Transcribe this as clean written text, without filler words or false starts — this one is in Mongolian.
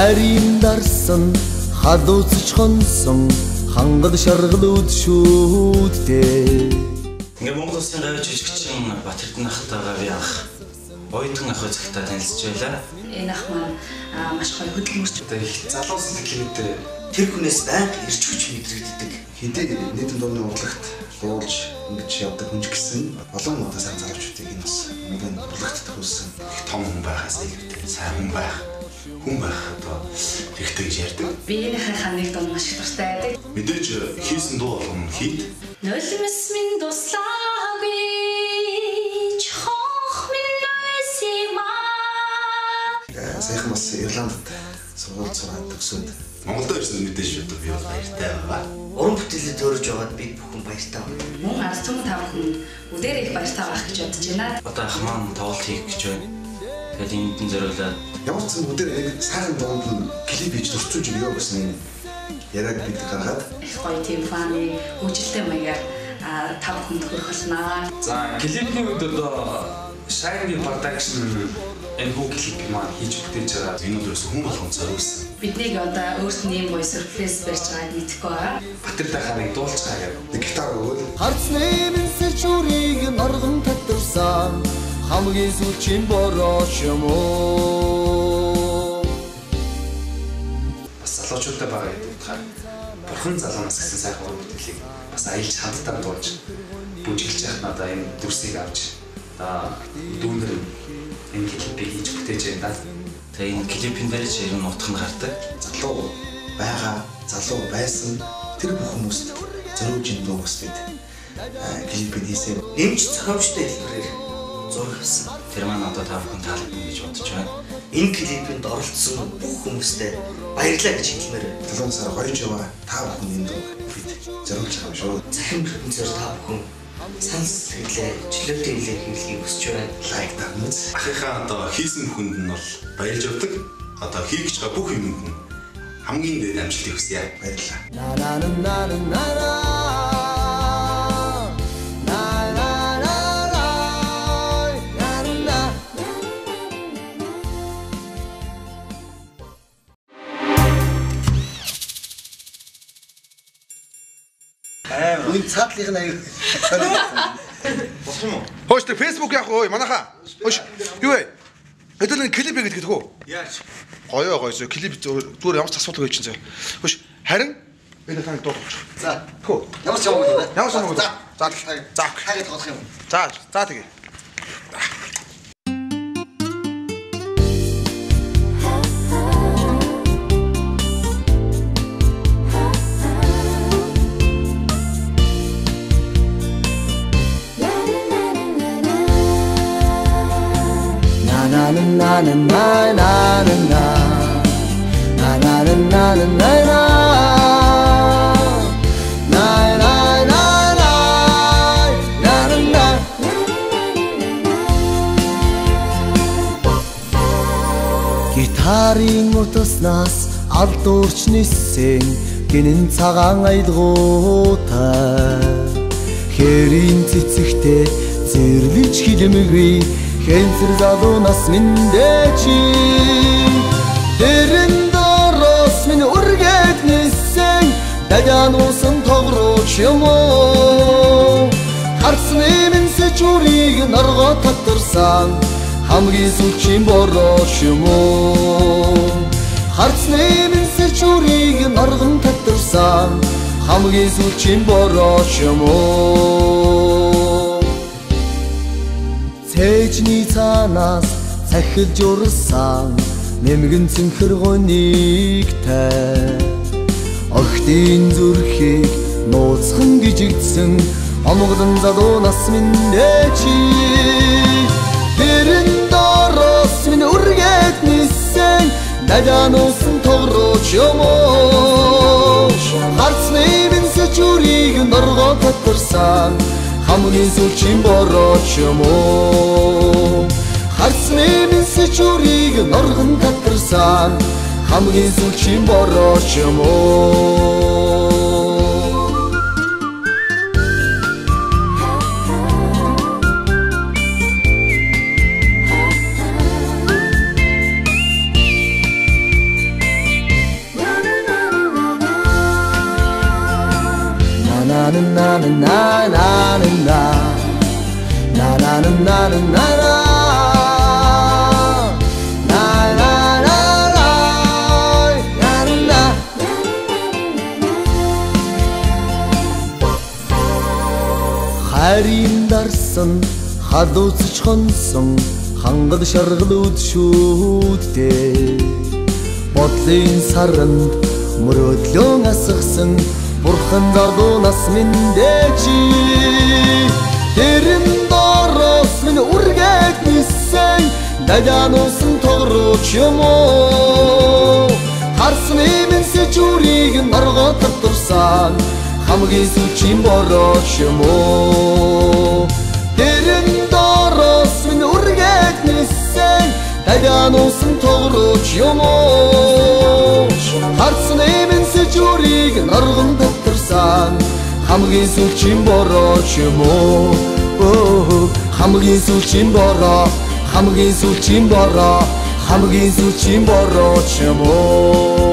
Аримдарсан халууцч хонсон хангад шаргалууд шүүдтэй. Ингээ Монгол Улсын гавь жижигчин Батэрдэн ахтайгаа би анх оюутан ах үзэгтэй танилцж байлаа. Энэ ах маань маш гоё хөдөлмөрч. Их залуусан клиникт тэр хүнээс байнга ирж хүч мэдрэгддэг. Хэдий нийтэн дууны урлагт дуулж ингэж явдаг хүн ч гэсэн олон удаа сайн залуучуудыг энэ бас нэгэн урлагт төхүүлсэн их том хүн байхаас илүүтэй сайн хүн байх одоо хэрэгтэй гэж ярьдаг. Би энэ ханыг дуу маш их дуртай байдаг. Мэдээж хийсэн дуу болгоно хийд. Нулимс минь дуслаагүй чох минь нойсима. Сайхан бас Ирландд сургууль сураад төгсөөд Монголд ирсэн мэдээж шүү дээ. Би бол баяртай байгаа. Уран бүтээлд төрөж байгаад бид бүхэн баяртай байна. Мөн ард түмэн тавхан үдээр их баяртай байх гэж бодож байна. Одоо ах маань тоглолт хийх гэж байна. Тэгээд энд зориулаад ямар ч зүйл өдөр нэг сайхан дуунд клип хийж төрчүүлж өгөө гэсэн яриаг бид гаргаад Их гоё тийм фаны хөгжилтэй маягаар тав хүнд хүрэх болно. За клипний үед одоо Shining Production энэ бүх клип маань хийж бүтээж байгаа. энэ өдрөөс хүн болгон зориулсан. Биднийг одоо өөрт нь ийм гоё сюрприз барьж байгааг мэдэхгүй байгаа. Батэрдэн ахыг дуулцгаа гэдэг. Нэг гитар өгөөл Харцны минь чүрийг норгон татварсан хамгийн сүүлчийн борооч юм уу. Бас залуучуудтай байгаа гэдэг утгаар бурхан залуунаас гэсэн сайхан уран бүтээлийг бас аялж хамтдаа дуулж бүжиглж яхад надаа энэ дүрсийг авч дүүнэр энэ клипийг хийж бүтээж байна. тэгээ энэ клипийн дээр ч ер нь утга нь гардаг. залуу байгаа, залуу байсан тэр бүх хүмүүст зориулж энэ дуу бас бид клипийг хийсэн. Нэмж зохиомжтой хэлбэрээр зураг авсан. Тэр маань одоо та бүхэн таалагдана гэж бодож байна. Энэ клипэнд оролцсон бүх хүмүүстээ баярлалаа гэж хэлмээр байна. 7 сар гоёж яваа та бүхэн энэ дуу бид зориулж байгаа шүү. Захин ертөнцөөр та бүхэн санал сэтгэлээ чөлөөтэй хэлэх хэлхийг хүсэж байна. Лайк дарныз. Ахийнхаа одоо хийсэн хүнд нь бол баярлж явдаг. Одоо хийгч байгаа бүх юмд нь хамгийн дээд амжилтыг хүсье. Баярлалаа. Үн цаатлыг аяг Болох юм уу? Хөөш тэр Facebook яах вэ? Манайхаа. Хөөш. Юу вэ? Хэдүүлэн клип хийгээд гэдэггүй. Яаж? Гоё клип зүгээр ямар ч асуудал байж чинь. Хөөш. Харин энэ таныг дуулах. За. Хөө. Ямар ч яваагүй дээ. Ямар ч юмгүй. За. За. Хаагаад тоглох юм. За тэгээ. Na na na na na na na na na na na na гитарын утаснаас алдуурч нисэн гинэн цагаан аялгуутай хэрийн цэцэгтэй зэрлэж хилэмгүй хэнцэр залуунаас миндээчи дэрэн дороос минь үргээд нисэн дадян усан тогрооч юм уу харцны минь сэчүрийг норгоо татварсан хамгийн сүүлчийн борооч юм уу харцны минь сэчүрийг норгон татварсан хамгийн сүүлчийн борооч юм уу Тэжний цаанаас цахилж урсан нэмгэн цэнхэр гонигтай Охтын зүрхийг нууцхан гжигдсэн омглон залуунаас миндээчи дэрэн дороос минь үргээд нисэн дадян усан тогрооч юм уу харцны минь сэчүрийг норгоо татварсан хамгийн сүүлчийн борооч юм уу харцны минь сэчүрийг норгон татварсан хамгийн сүүлчийн борооч юм уу 나라는 나는 나라 Харин дарсан хадууцч хонсон хангад шаргалууд шүүдтэй бодлын саранд мөрөөдлөн асгасан бурхан зардуунаас мэндээчи тэрэн дороос минь үргээд нисэн дадянуусан тогрооч юм уу харсан эмэн сэжүүрийг наргоо татварсан хамгийн сүлжийн борооч юм уу тэрэн дороос минь үргээд нисэн дадянуусан тогрооч юм уу харсан эмэн сэжүүрийг нарган татварсан хамгийн сүлжийн борооч юм уу хамгийн сүлжийн бороо хамгийн сүлжийн бороо хамгийн сүлжийн борооч юм уу